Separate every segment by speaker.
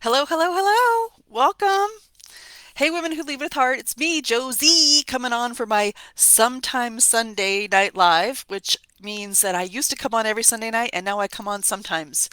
Speaker 1: Hello, hello, hello. Welcome. Hey, Women Who Lead with Heart. It's me, Josie, coming on for my Sometime Sunday Night Live, which means that I used to come on every Sunday night and now I come on sometimes.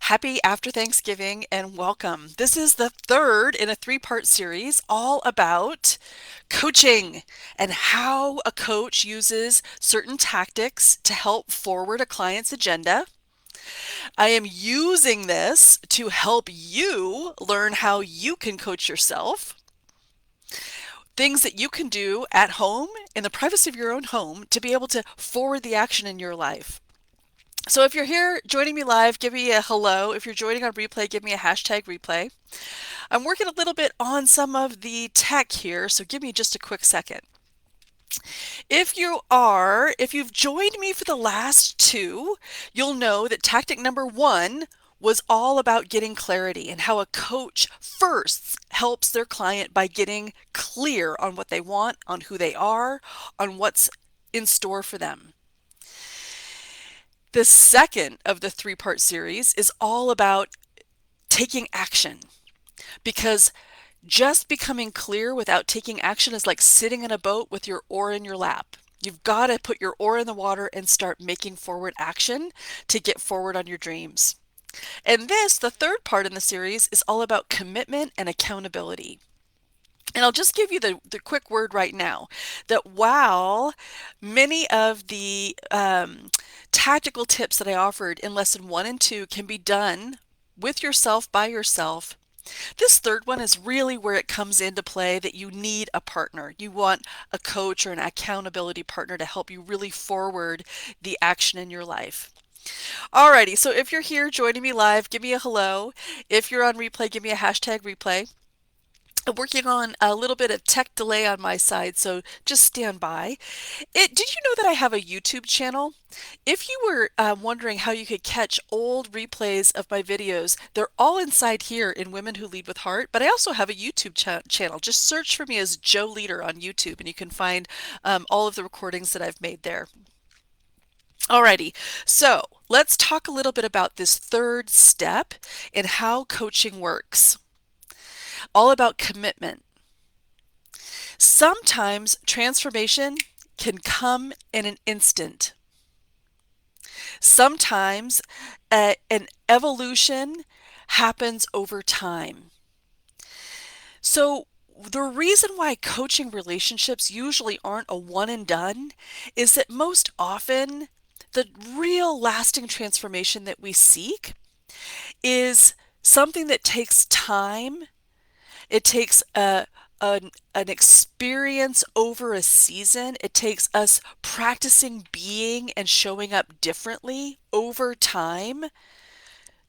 Speaker 1: Happy after Thanksgiving and welcome. This is the third in a three-part series all about coaching and how a coach uses certain tactics to help forward a client's agenda. I am using this to help you learn how you can coach yourself, things that you can do at home in the privacy of your own home to be able to forward the action in your life. So if you're here joining me live, give me a hello. If you're joining on replay, give me a hashtag replay. I'm working a little bit on some of the tech here, so give me just a quick second. If you've joined me for the last two, you'll know that tactic number one was all about getting clarity and how a coach first helps their client by getting clear on what they want, on who they are, on what's in store for them. The second of the three-part series is all about taking action because just becoming clear without taking action is like sitting in a boat with your oar in your lap. You've got to put your oar in the water and start making forward action to get forward on your dreams. And this, the third part in the series, is all about commitment and accountability. And I'll just give you the quick word right now that while many of the tactical tips that I offered in lesson one and two can be done with yourself by yourself, this third one is really where it comes into play that you need a partner. You want a coach or an accountability partner to help you really forward the action in your life. Alrighty, so if you're here joining me live, give me a hello. If you're on replay, give me a hashtag replay. I'm working on a little bit of tech delay on my side, so just stand by. Did you know that I have a YouTube channel? If you were wondering how you could catch old replays of my videos, they're all inside here in Women Who Lead with Heart, but I also have a YouTube channel. Just search for me as Joe Leader on YouTube, and you can find all of the recordings that I've made there. Alrighty, so let's talk a little bit about this third step in how coaching works. All about commitment. Sometimes transformation can come in an instant. Sometimes an evolution happens over time. So the reason why coaching relationships usually aren't a one and done is that most often the real lasting transformation that we seek is something that takes time. It takes an experience over a season. It takes us practicing being and showing up differently over time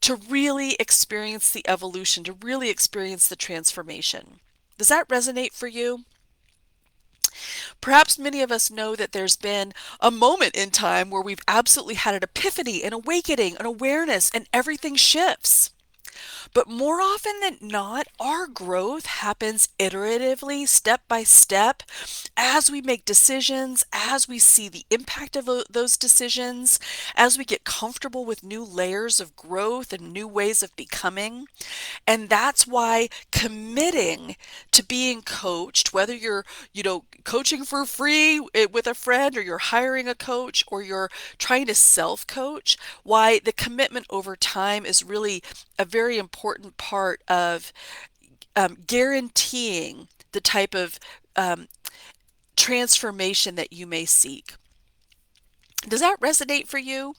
Speaker 1: to really experience the evolution, to really experience the transformation. Does that resonate for you? Perhaps many of us know that there's been a moment in time where we've absolutely had an epiphany, an awakening, an awareness, and everything shifts. But more often than not, our growth happens iteratively, step by step, as we make decisions, as we see the impact of those decisions, as we get comfortable with new layers of growth and new ways of becoming. And that's why committing to being coached, whether you're, coaching for free with a friend, or you're hiring a coach, or you're trying to self-coach, why the commitment over time is really a very important part of guaranteeing the type of transformation that you may seek. Does that resonate for you?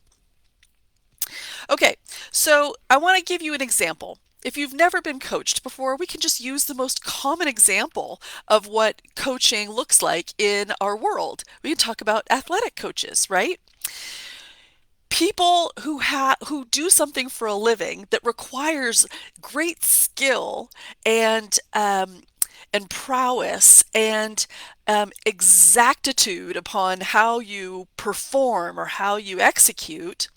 Speaker 1: Okay, so I want to give you an example. If you've never been coached before, we can just use the most common example of what coaching looks like in our world. We can talk about athletic coaches, right? People who do something for a living that requires great skill and prowess and exactitude upon how you perform or how you execute.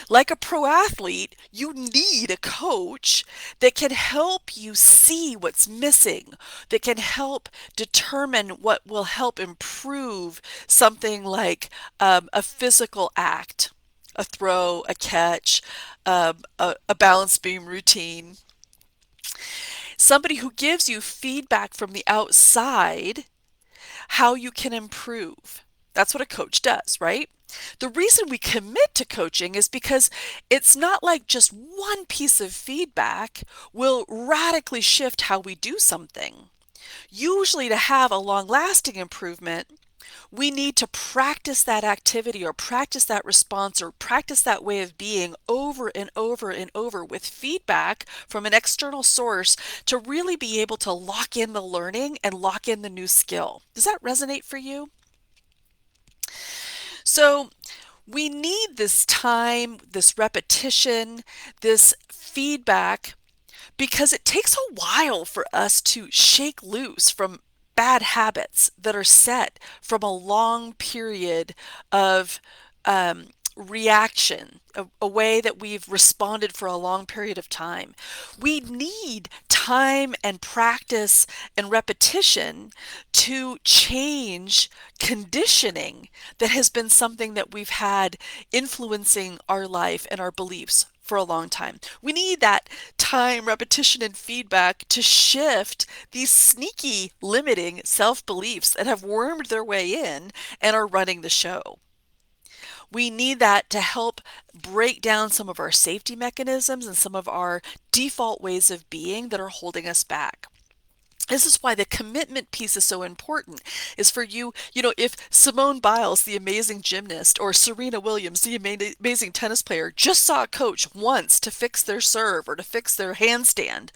Speaker 1: Like a pro athlete, you need a coach that can help you see what's missing, that can help determine what will help improve something like a physical act, a throw, a catch, a balance beam routine. Somebody who gives you feedback from the outside how you can improve. That's what a coach does, right? The reason we commit to coaching is because it's not like just one piece of feedback will radically shift how we do something. Usually, to have a long lasting improvement, we need to practice that activity or practice that response or practice that way of being over and over and over with feedback from an external source to really be able to lock in the learning and lock in the new skill. Does that resonate for you? So, we need this time, this repetition, this feedback because it takes a while for us to shake loose from bad habits that are set from a long period of um, reaction, a way that we've responded for a long period of time. We need time and practice and repetition to change conditioning that has been something that we've had influencing our life and our beliefs for a long time. We need that time, repetition, and feedback to shift these sneaky, limiting self beliefs that have wormed their way in and are running the show. We need that to help break down some of our safety mechanisms and some of our default ways of being that are holding us back. This is why the commitment piece is so important, is for you, if Simone Biles, the amazing gymnast, or Serena Williams, the amazing tennis player, just saw a coach once to fix their serve or to fix their handstand,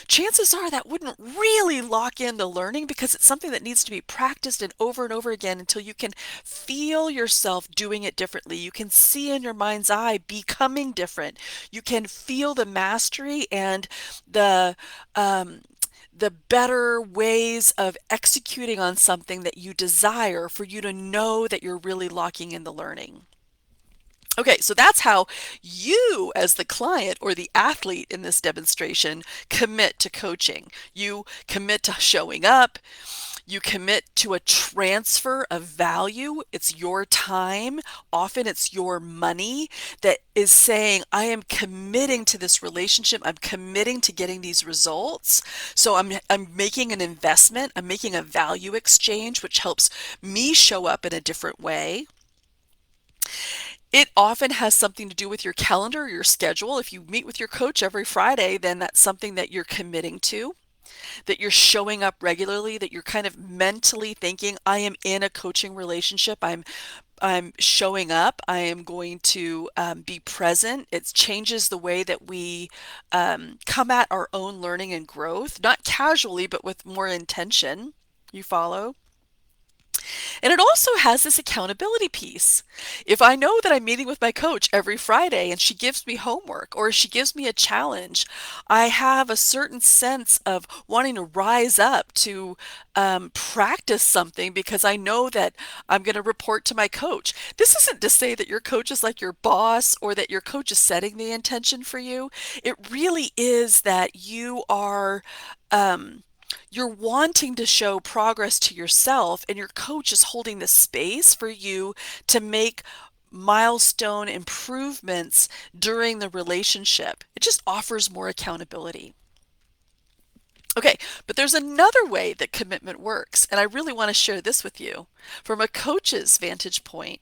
Speaker 1: chances are that wouldn't really lock in the learning because it's something that needs to be practiced and over again until you can feel yourself doing it differently. You can see in your mind's eye becoming different. You can feel the mastery and the um, the better ways of executing on something that you desire for you to know that you're really locking in the learning. Okay, so that's how you, as the client or the athlete in this demonstration, commit to coaching. You commit to showing up. You commit to a transfer of value. It's your time. Often it's your money that is saying, I am committing to this relationship. I'm committing to getting these results. So I'm making an investment. I'm making a value exchange, which helps me show up in a different way. It often has something to do with your calendar, your schedule. If you meet with your coach every Friday, then that's something that you're committing to, that you're showing up regularly, that you're kind of mentally thinking, I am in a coaching relationship. I'm showing up. I am going to be present. It changes the way that we come at our own learning and growth, not casually, but with more intention. You follow? And it also has this accountability piece. If I know that I'm meeting with my coach every Friday and she gives me homework or she gives me a challenge, I have a certain sense of wanting to rise up to practice something because I know that I'm going to report to my coach. This isn't to say that your coach is like your boss or that your coach is setting the intention for you. It really is that um, you're wanting to show progress to yourself, and your coach is holding the space for you to make milestone improvements during the relationship. It just offers more accountability. Okay, but there's another way that commitment works, and I really want to share this with you from a coach's vantage point.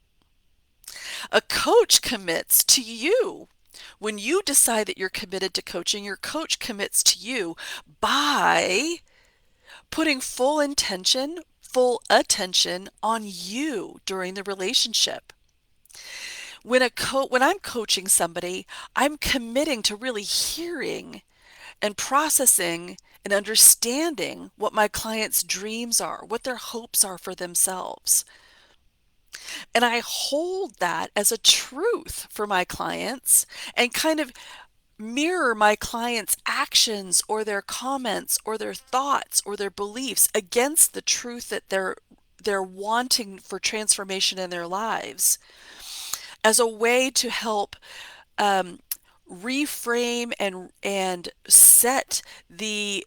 Speaker 1: A coach commits to you. When you decide that you're committed to coaching, your coach commits to you by putting full intention, full attention on you during the relationship. When I'm coaching somebody, I'm committing to really hearing and processing and understanding what my client's dreams are, what their hopes are for themselves. And I hold that as a truth for my clients and kind of mirror my clients' actions or their comments or their thoughts or their beliefs against the truth that they're wanting for transformation in their lives as a way to help um, reframe and set the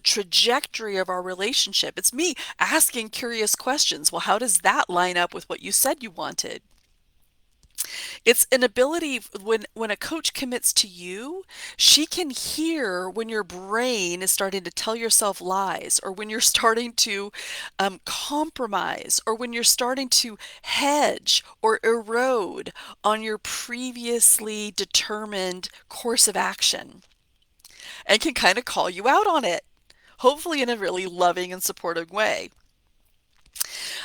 Speaker 1: trajectory of our relationship. It's me asking curious questions. Well, how does that line up with what you said you wanted? It's an ability when a coach commits to you, she can hear when your brain is starting to tell yourself lies, or when you're starting to compromise, or when you're starting to hedge or erode on your previously determined course of action, and can kind of call you out on it, hopefully in a really loving and supportive way.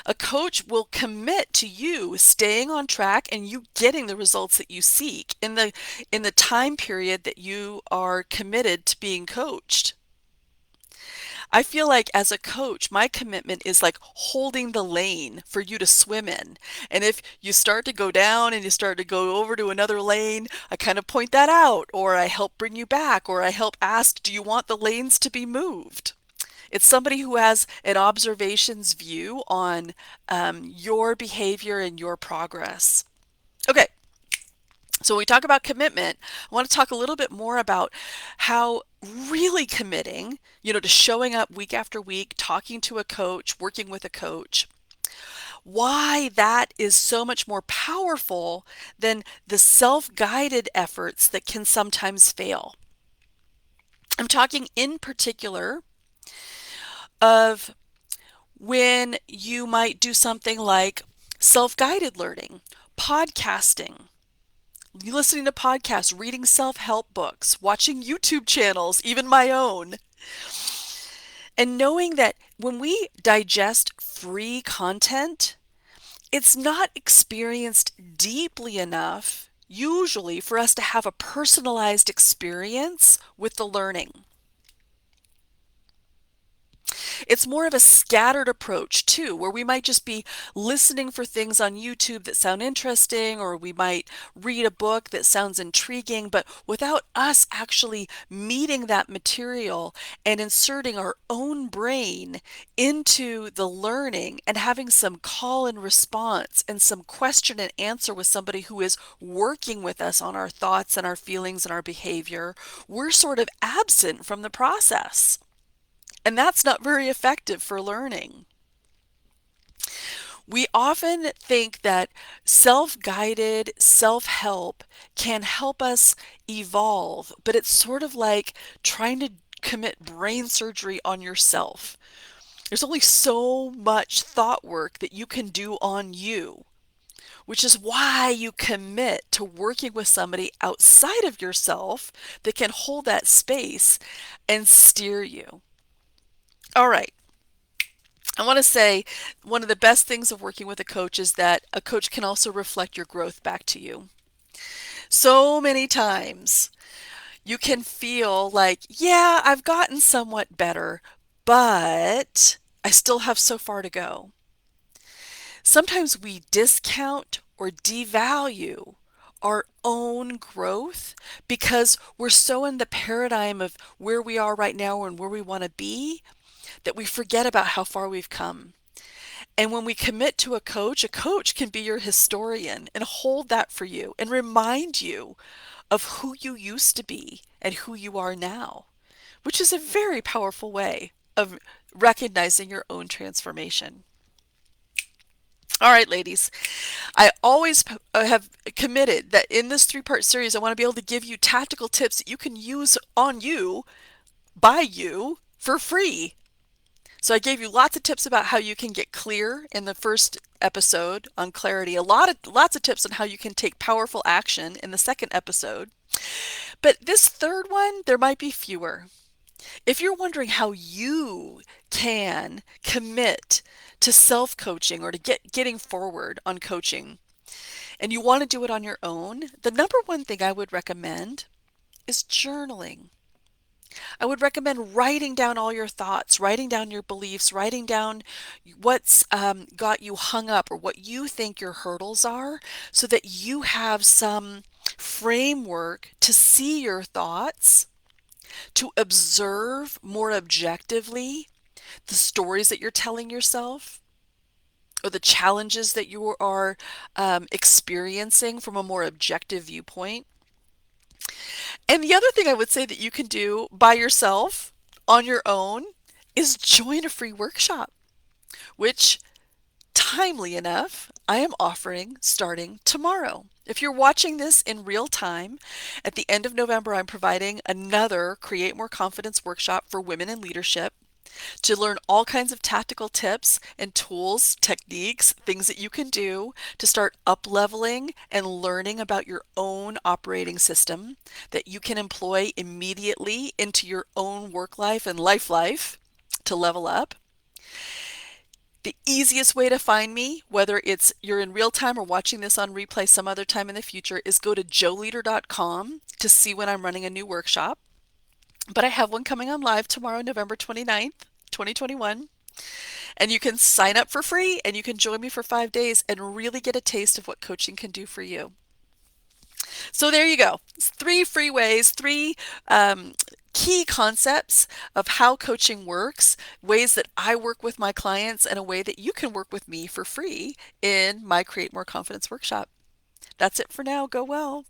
Speaker 1: A coach will commit to you staying on track and you getting the results that you seek in the time period that you are committed to being coached. I feel like as a coach, my commitment is like holding the lane for you to swim in. And if you start to go down and you start to go over to another lane, I kind of point that out, or I help bring you back, or I help ask, do you want the lanes to be moved? It's somebody who has an observations view on your behavior and your progress. Okay, so when we talk about commitment, I want to talk a little bit more about how really committing, to showing up week after week, talking to a coach, working with a coach, why that is so much more powerful than the self-guided efforts that can sometimes fail. I'm talking in particular of when you might do something like self-guided learning, podcasting, listening to podcasts, reading self-help books, watching YouTube channels, even my own, and knowing that when we digest free content, it's not experienced deeply enough, usually, for us to have a personalized experience with the learning. It's more of a scattered approach too, where we might just be listening for things on YouTube that sound interesting, or we might read a book that sounds intriguing, but without us actually meeting that material and inserting our own brain into the learning and having some call and response and some question and answer with somebody who is working with us on our thoughts and our feelings and our behavior, we're sort of absent from the process. And that's not very effective for learning. We often think that self-guided self-help can help us evolve, but it's sort of like trying to commit brain surgery on yourself. There's only so much thought work that you can do on you, which is why you commit to working with somebody outside of yourself that can hold that space and steer you. All right. I want to say one of the best things of working with a coach is that a coach can also reflect your growth back to you. So many times you can feel like, yeah, I've gotten somewhat better, but I still have so far to go. Sometimes we discount or devalue our own growth because we're so in the paradigm of where we are right now and where we want to be that we forget about how far we've come. And when we commit to a coach can be your historian and hold that for you and remind you of who you used to be and who you are now, which is a very powerful way of recognizing your own transformation. All right, ladies, I always have committed that in this three-part series, I want to be able to give you tactical tips that you can use on you, by you, for free. So I gave you lots of tips about how you can get clear in the first episode on clarity, lots of tips on how you can take powerful action in the second episode. But this third one, there might be fewer. If you're wondering how you can commit to self-coaching or to getting forward on coaching, and you want to do it on your own, the number one thing I would recommend is journaling. I would recommend writing down all your thoughts, writing down your beliefs, writing down what's got you hung up or what you think your hurdles are so that you have some framework to see your thoughts, to observe more objectively the stories that you're telling yourself or the challenges that you are experiencing from a more objective viewpoint. And the other thing I would say that you can do by yourself on your own is join a free workshop, which, timely enough, I am offering starting tomorrow. If you're watching this in real time, at the end of November, I'm providing another Create More Confidence workshop for women in leadership to learn all kinds of tactical tips and tools, techniques, things that you can do to start up leveling and learning about your own operating system that you can employ immediately into your own work life and life to level up. The easiest way to find me, whether it's you're in real time or watching this on replay some other time in the future, is go to joeleader.com to see when I'm running a new workshop. But I have one coming on live tomorrow, November 29th, 2021. And you can sign up for free and you can join me for 5 days and really get a taste of what coaching can do for you. So there you go. It's 3 free ways, three key concepts of how coaching works, ways that I work with my clients, and a way that you can work with me for free in my Create More Confidence workshop. That's it for now. Go well.